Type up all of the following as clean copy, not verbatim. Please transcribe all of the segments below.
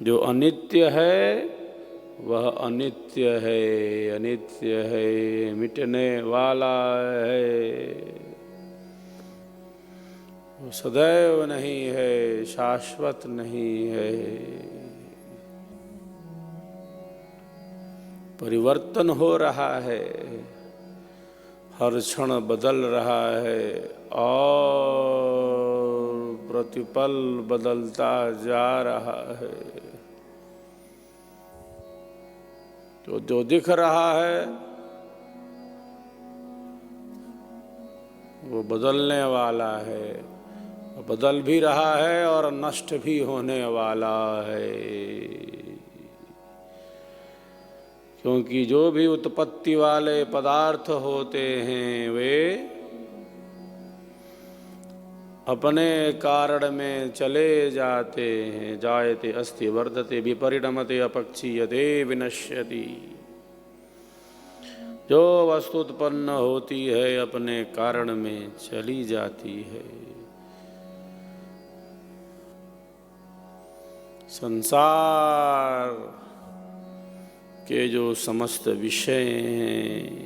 जो अनित्य है वह अनित्य है, अनित्य है, मिटने वाला है, वो सदैव नहीं है, शाश्वत नहीं है, परिवर्तन हो रहा है, हर क्षण बदल रहा है और प्रतिपल बदलता जा रहा है। तो जो दिख रहा है वो बदलने वाला है, बदल भी रहा है और नष्ट भी होने वाला है। क्योंकि जो भी उत्पत्ति वाले पदार्थ होते हैं वे अपने कारण में चले जाते हैं। जायते अस्ति वर्धते विपरिणमते अपक्षीयते विनश्यति। जो वस्तु उत्पन्न होती है अपने कारण में चली जाती है। संसार के जो समस्त विषय हैं,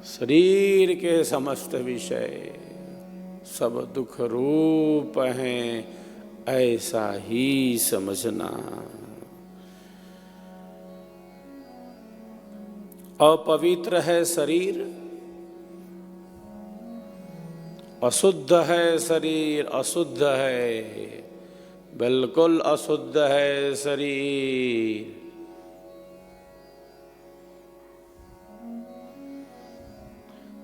शरीर के समस्त विषय सब दुख रूप हैं, ऐसा ही समझना। अपवित्र है शरीर, अशुद्ध है शरीर, अशुद्ध है, बिल्कुल अशुद्ध है शरीर।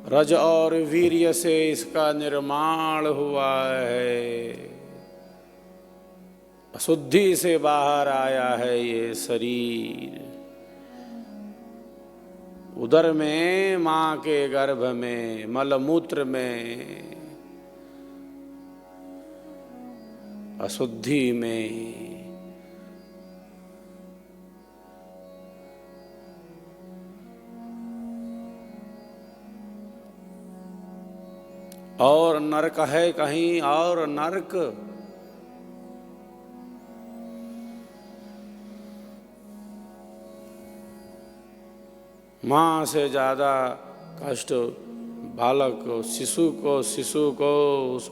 रज और वीर्य से इसका निर्माण हुआ है, अशुद्धि से बाहर आया है ये शरीर। उदर में, माँ के गर्भ में, मलमूत्र में, अशुद्धि में और नरक है कहीं और नरक। माँ से ज्यादा कष्ट बालक को, शिशु को उस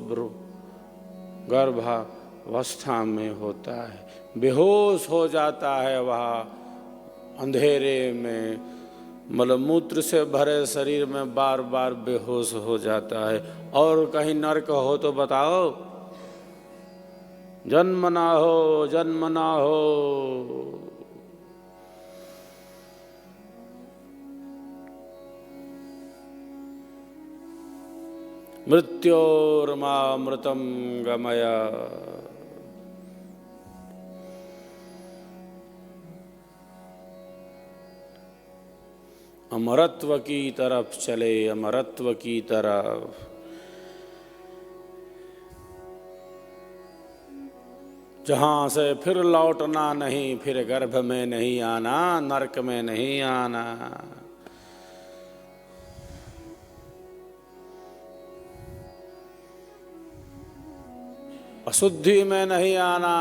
गर्भावस्था में होता है। बेहोश हो जाता है वह अंधेरे में, मलमूत्र से भरे शरीर में बार बार बेहोश हो जाता है। और कहीं नरक हो तो बताओ, जन्म ना हो, जन्म ना हो। मृत्योर्मामृतं गमय। अमरत्व की तरफ चले, अमरत्व की तरफ। जहां से फिर लौटना नहीं, फिर गर्भ में नहीं आना, नरक में नहीं आना। अशुद्धि में नहीं आना।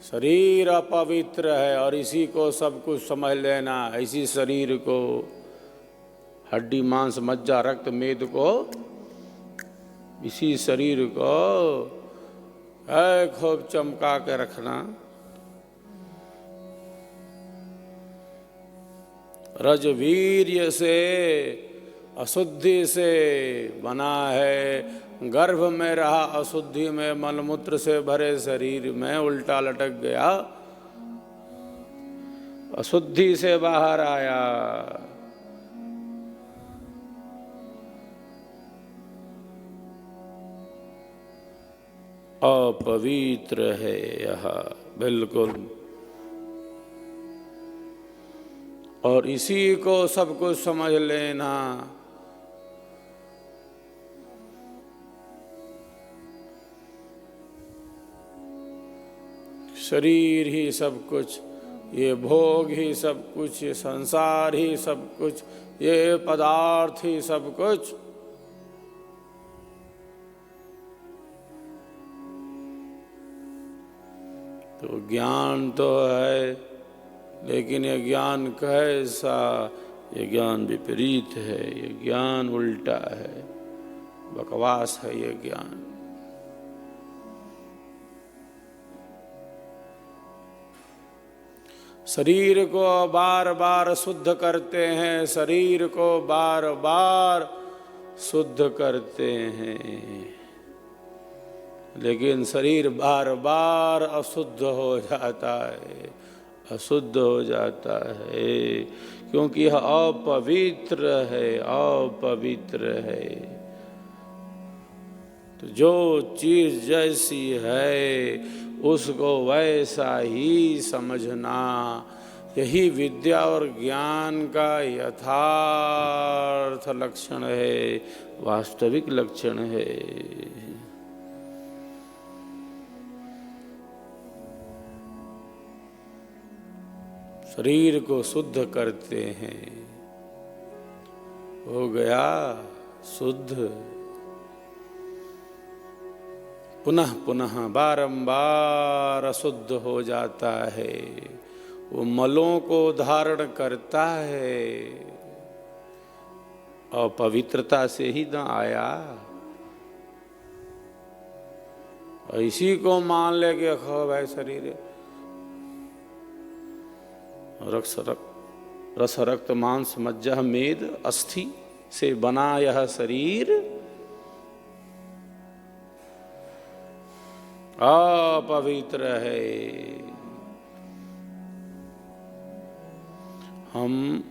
शरीर अपवित्र है और इसी को सब कुछ समझ लेना। इसी शरीर को, हड्डी मांस मज्जा रक्त मेद को, इसी शरीर को है खूब चमका के रखना। रजवीर्य से, अशुद्धि से बना है। गर्भ में रहा अशुद्धि में, मलमूत्र से भरे शरीर में उल्टा लटक गया, अशुद्धि से बाहर आया। अपवित्र है यह बिल्कुल। और इसी को सब कुछ समझ लेना। शरीर ही सब कुछ, ये भोग ही सब कुछ, ये संसार ही सब कुछ, ये पदार्थ ही सब कुछ। तो ज्ञान तो है, लेकिन ये ज्ञान कैसा? ये ज्ञान विपरीत है, ये ज्ञान उल्टा है, बकवास है ये ज्ञान। शरीर को बार बार शुद्ध करते हैं, शरीर को बार बार शुद्ध करते हैं, लेकिन शरीर बार बार अशुद्ध हो जाता है, अशुद्ध हो जाता है, क्योंकि यह अपवित्र है, अपवित्र है। तो जो चीज जैसी है उसको वैसा ही समझना, यही विद्या और ज्ञान का यथार्थ लक्षण है, वास्तविक लक्षण है। शरीर को शुद्ध करते हैं, हो गया शुद्ध, पुनः पुनः बारंबार अशुद्ध हो जाता है, वो मलों को धारण करता है, अपवित्रता से ही न आया। इसी को मान ले के खो भाई शरीर रस रक्त मांस मज्जा मेद अस्थि से बना यह शरीर अपवित्र है। हम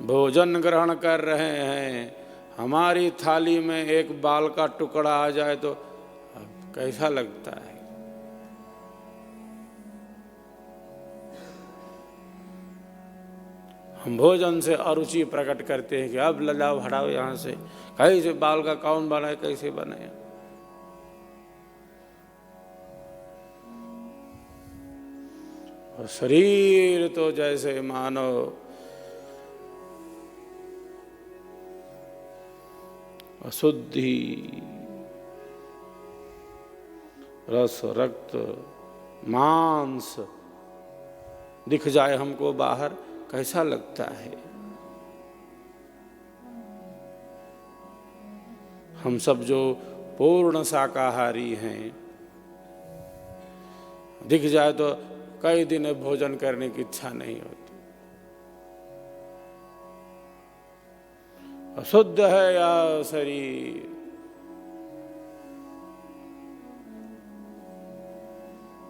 भोजन ग्रहण कर रहे हैं, हमारी थाली में एक बाल का टुकड़ा आ जाए तो कैसा लगता है? हम भोजन से अरुचि प्रकट करते हैं कि अब लाओ हटाओ यहाँ से, कैसे बाल का कौन बनाए, कैसे बनाए। और शरीर तो जैसे मानो अशुद्धि, रस रक्त मांस दिख जाए हमको बाहर, कैसा लगता है? हम सब जो पूर्ण शाकाहारी हैं, दिख जाए तो कई दिन भोजन करने की इच्छा नहीं होती। अशुद्ध है या शरीर,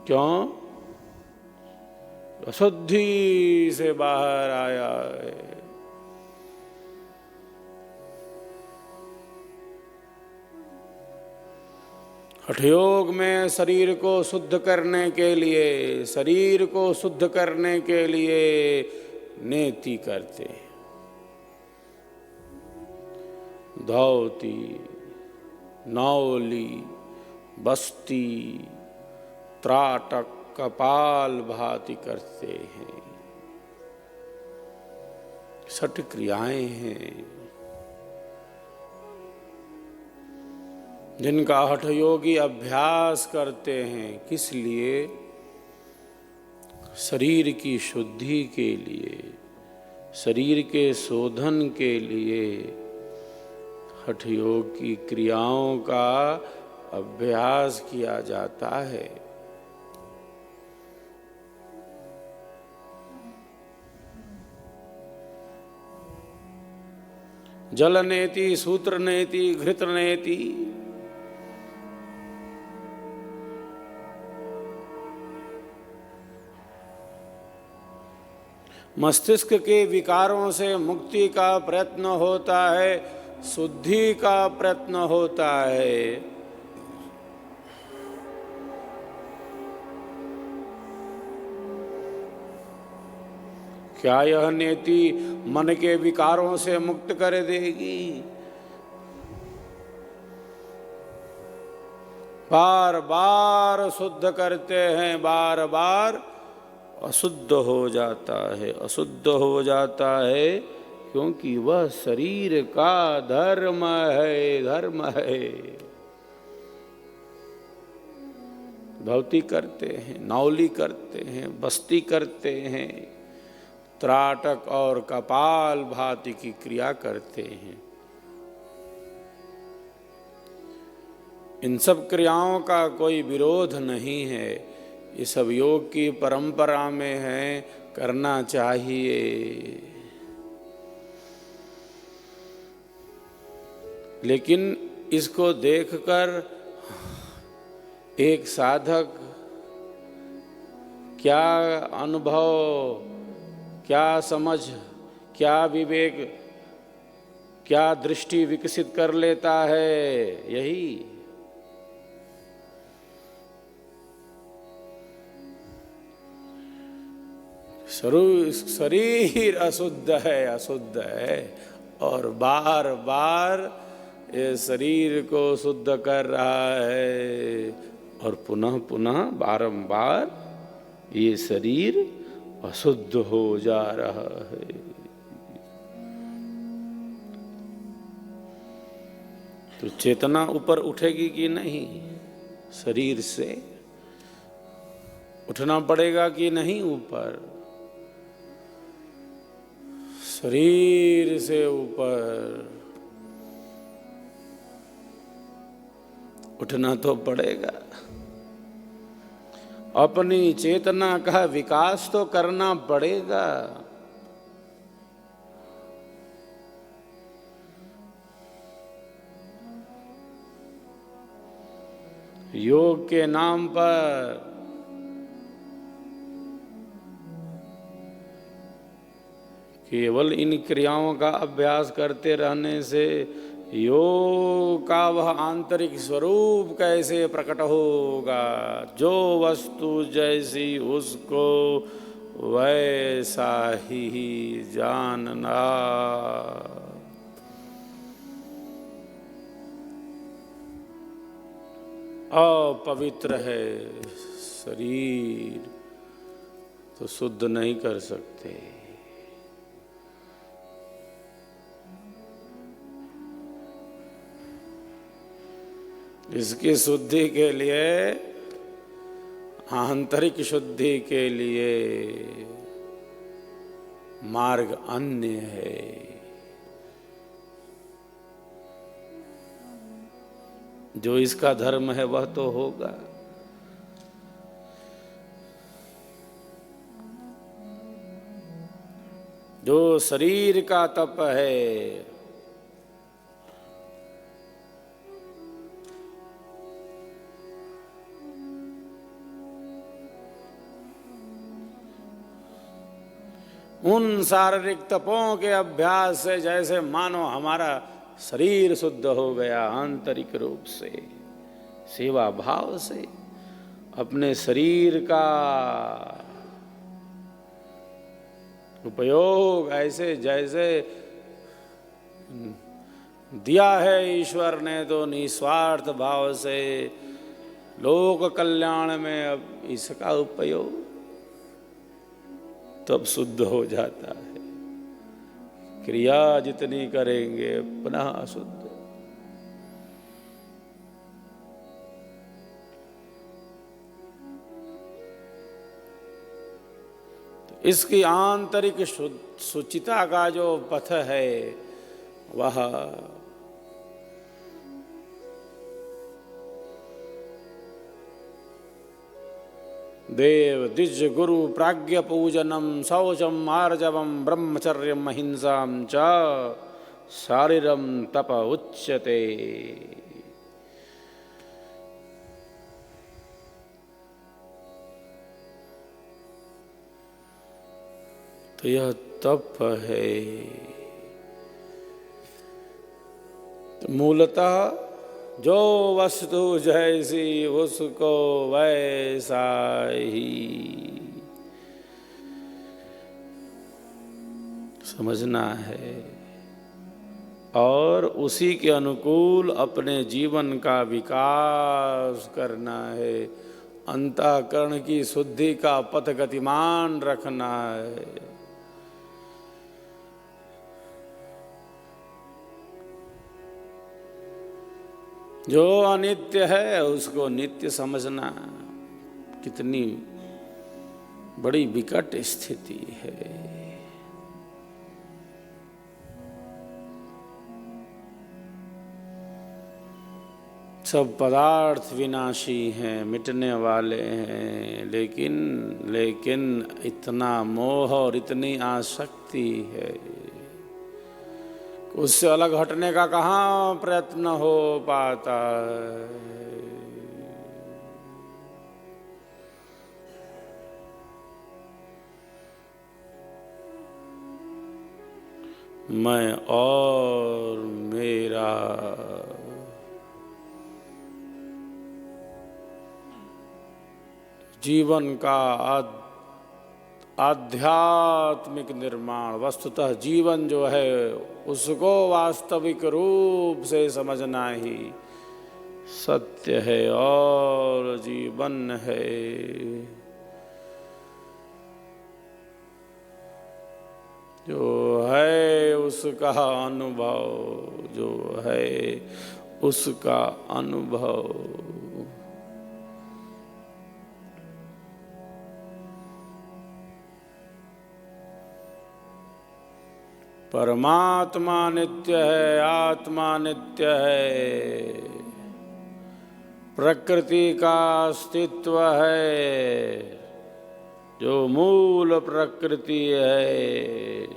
क्यों? अशुद्धि से बाहर आया है। हठयोग में शरीर को शुद्ध करने के लिए, शरीर को शुद्ध करने के लिए नेति करते हैं। धौती, नौली, बस्ती, त्राटक, कपाल भाति करते हैं। छठ क्रियाएं हैं जिनका हठयोगी अभ्यास करते हैं। किस लिए? शरीर की शुद्धि के लिए, शरीर के शोधन के लिए हठयोग की क्रियाओं का अभ्यास किया जाता है। जल नेति, सूत्र नेति, घृत नेति, मस्तिष्क के विकारों से मुक्ति का प्रयत्न होता है, शुद्धि का प्रयत्न होता है। क्या यह नेति मन के विकारों से मुक्त कर देगी? बार बार शुद्ध करते हैं, बार बार अशुद्ध हो जाता है, अशुद्ध हो जाता है, क्योंकि वह शरीर का धर्म है, धर्म है। भवती करते हैं, नौली करते हैं, बस्ती करते हैं, त्राटक और कपाल भाति की क्रिया करते हैं। इन सब क्रियाओं का कोई विरोध नहीं है, ये सब योग की परंपरा में है, करना चाहिए। लेकिन इसको देखकर एक साधक क्या अनुभव, क्या समझ, क्या विवेक, क्या दृष्टि विकसित कर लेता है, यही शरीर अशुद्ध है, अशुद्ध है, और बार बार ये शरीर को शुद्ध कर रहा है, और पुनः पुनः बारंबार ये शरीर अशुद्ध हो जा रहा है। तो चेतना ऊपर उठेगी कि नहीं? शरीर से उठना पड़ेगा कि नहीं? ऊपर, शरीर से ऊपर उठना तो पड़ेगा। अपनी चेतना का विकास तो करना पड़ेगा। योग के नाम पर केवल इन क्रियाओं का अभ्यास करते रहने से योग का वह आंतरिक स्वरूप कैसे प्रकट होगा? जो वस्तु जैसी उसको वैसा ही जानना। अपवित्र है शरीर तो शुद्ध नहीं कर सकते। इसकी शुद्धि के लिए, आंतरिक शुद्धि के लिए मार्ग अन्य है। जो इसका धर्म है वह तो होगा। जो शरीर का तप है, उन शारीरिक तपों के अभ्यास से जैसे मानो हमारा शरीर शुद्ध हो गया, आंतरिक रूप से, सेवा भाव से अपने शरीर का उपयोग ऐसे जैसे दिया है ईश्वर ने, तो निस्वार्थ भाव से लोक कल्याण में अब इसका उपयोग तब शुद्ध हो जाता है। क्रिया जितनी करेंगे पुनः अशुद्ध। तो इसकी आंतरिक शुचिता का जो पथ है वह देव द्विज गुरु प्राज्ञ पूजनम शौचम आर्जवम ब्रह्मचर्यम अहिंसाम च शारीरम तप उच्यते। तो यह तप है। तो मूलतः जो वस्तु जैसी उसको वैसा ही समझना है और उसी के अनुकूल अपने जीवन का विकास करना है। अंतःकरण की शुद्धि का पथ गतिमान रखना है। जो अनित्य है उसको नित्य समझना। कितनी बड़ी विकट स्थिति है। सब पदार्थ विनाशी हैं, मिटने वाले हैं, लेकिन इतना मोह और इतनी आसक्ति है, उससे अलग हटने का कहाँ प्रयत्न हो पाता है। मैं और मेरा जीवन का आध्यात्मिक निर्माण, वस्तुतः जीवन जो है उसको वास्तविक रूप से समझना ही सत्य है और जीवन है। जो है उसका अनुभव, जो है उसका अनुभव। परमात्मा नित्य है, आत्मा नित्य है, प्रकृति का अस्तित्व है, जो मूल प्रकृति है,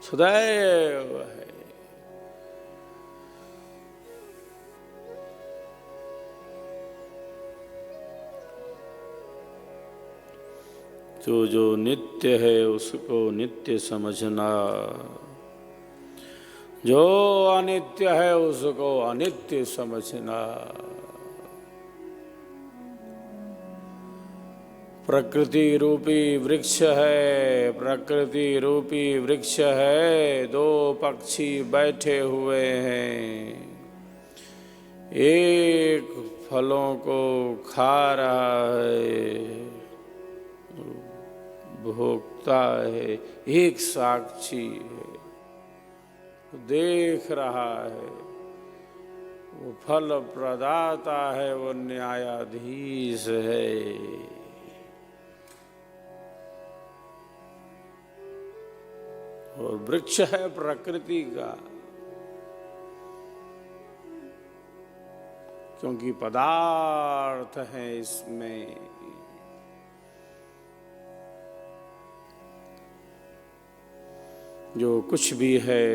सदैव है। जो नित्य है उसको नित्य समझना, जो अनित्य है उसको अनित्य समझना। प्रकृति रूपी वृक्ष है, प्रकृति रूपी वृक्ष है, दो पक्षी बैठे हुए हैं, एक फलों को खा रहा है, भोगता है, एक साक्षी है, देख रहा है, वो फल प्रदाता है, वो न्यायाधीश है। और वृक्ष है प्रकृति का, क्योंकि पदार्थ है इसमें। जो कुछ भी है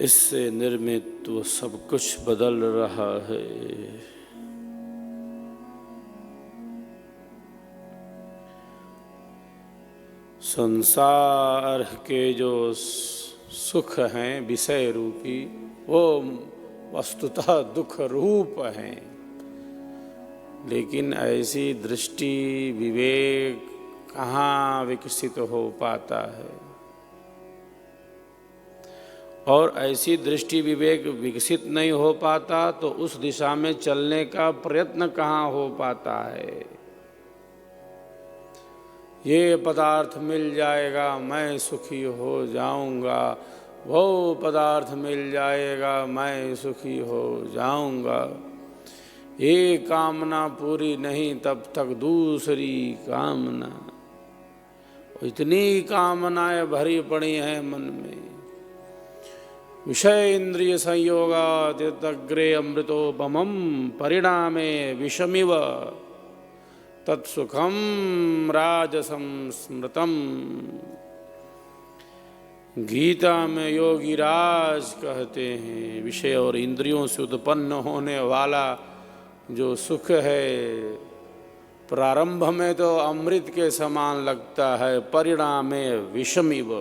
इससे निर्मित वो सब कुछ बदल रहा है। संसार के जो सुख हैं विषय रूपी, वो वस्तुतः दुख रूप हैं, लेकिन ऐसी दृष्टि विवेक कहाँ विकसित हो पाता है। और ऐसी दृष्टि विवेक विकसित नहीं हो पाता तो उस दिशा में चलने का प्रयत्न कहाँ हो पाता है। ये पदार्थ मिल जाएगा मैं सुखी हो जाऊंगा, वो पदार्थ मिल जाएगा मैं सुखी हो जाऊंगा, ये कामना पूरी नहीं तब तक दूसरी कामना। इतनी कामनाएं भरी पड़ी हैं मन में। विषय इंद्रिय संयोगादग्रे अमृतोपमं परिणामे विषमिव तत्सुखम राजसं स्मृतम। गीता में योगी राज कहते हैं, विषय और इंद्रियों से उत्पन्न होने वाला जो सुख है प्रारंभ में तो अमृत के समान लगता है, परिणामे विषमिव।